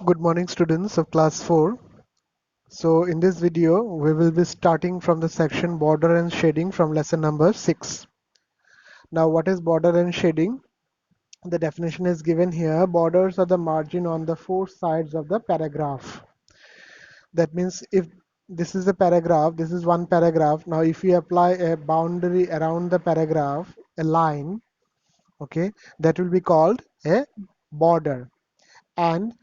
Good morning, students of class 4. So in this video, we will be starting from the section border and shading from lesson number 6. Now, what is border and shading? The definition is given here. Borders are the margin on the four sides of the paragraph. That means if this is a paragraph, this is one paragraph. Now, if we apply a boundary around the paragraph, a line, okay, that will be called a border. And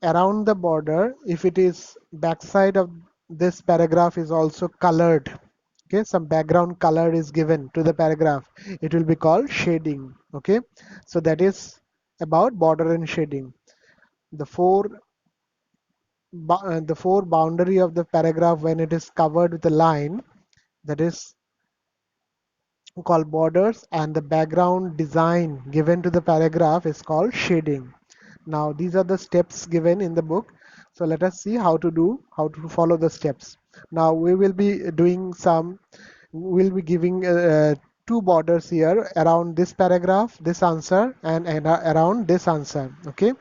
around the border, if it is backside of this paragraph is also colored, okay, some background color is given to the paragraph, it will be called shading. Okay, so that is about border and shading. The four boundary of the paragraph, when it is covered with a line, that is called borders, and the background design given to the paragraph is called shading. Now these are the steps given in the book. So let us see how to follow the steps. Now we will be doing we'll be giving two borders here around this paragraph, this answer, and around this answer. Okay,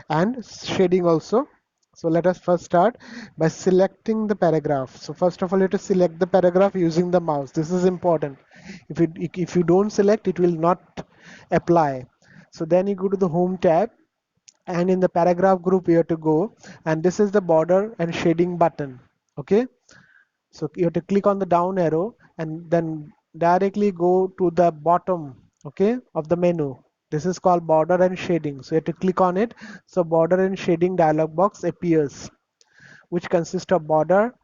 and shading also. So let us first start by selecting the paragraph. So first of all, let us select the paragraph using the mouse. This is important. If you don't select, it will not apply. So then you go to the home tab, and in the paragraph group you have to go, and this is the border and shading button. Okay, so you have to click on the down arrow and then directly go to the bottom, okay, of the menu. This is called border and shading, so you have to click on it. So border and shading dialog box appears, which consists of border,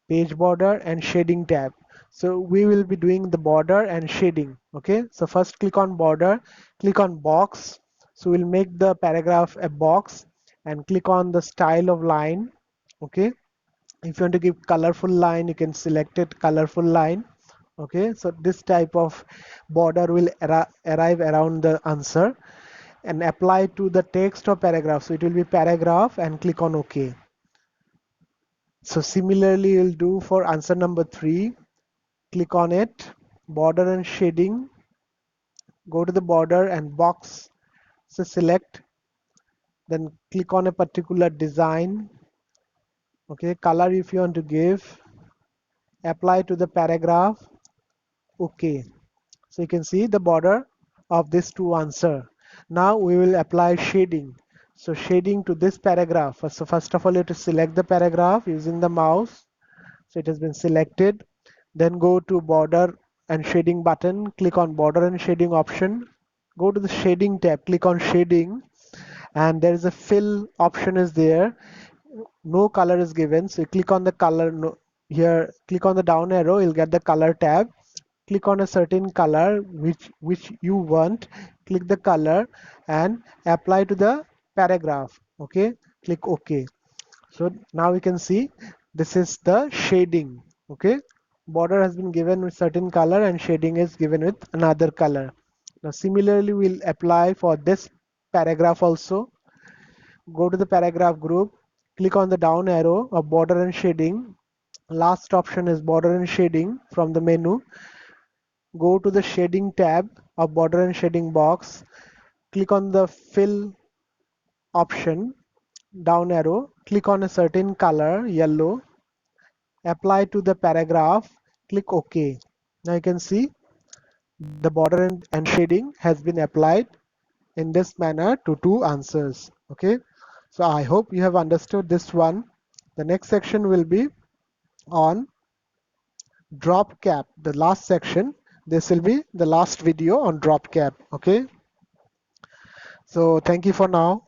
page border, and shading tab. So we will be doing the border and shading. Okay, so first click on border, click on box. So we'll make the paragraph a box, and click on the style of line. Okay, if you want to give colorful line, you can select it colorful line. Okay, so this type of border will arrive around the answer and apply to the text or paragraph. So it will be paragraph, and click on OK. So similarly, you'll do for answer number 3. Click on it, border and shading, go to the border and box. So select, then click on a particular design. Okay, color if you want to give, apply to the paragraph. Okay, so you can see the border of this two answer. Now we will apply shading. So shading to this paragraph. So first of all, you have to select the paragraph using the mouse. So it has been selected. Then go to border and shading button, click on border and shading option. Go to the shading tab, click on shading, and there is a fill option is there. No color is given, so you click on the color. No, here click on the down arrow, you'll get the color tab. Click on a certain color which you want, click the color and apply to the paragraph. Okay, click OK. So now we can see this is the shading. Okay, border has been given with certain color and shading is given with another color. Now similarly, we'll apply for this paragraph also. Go to the paragraph group, click on the down arrow of border and shading. Last option is border and shading from the menu. Go to the shading tab of border and shading box. Click on the fill option, down arrow, click on a certain color, yellow, apply to the paragraph, click OK. Now you can see the border and shading has been applied in this manner to two answers. Okay, so I hope you have understood this one. The next section will be on drop cap, the last section. This will be the last video on drop cap. Okay, so thank you for now.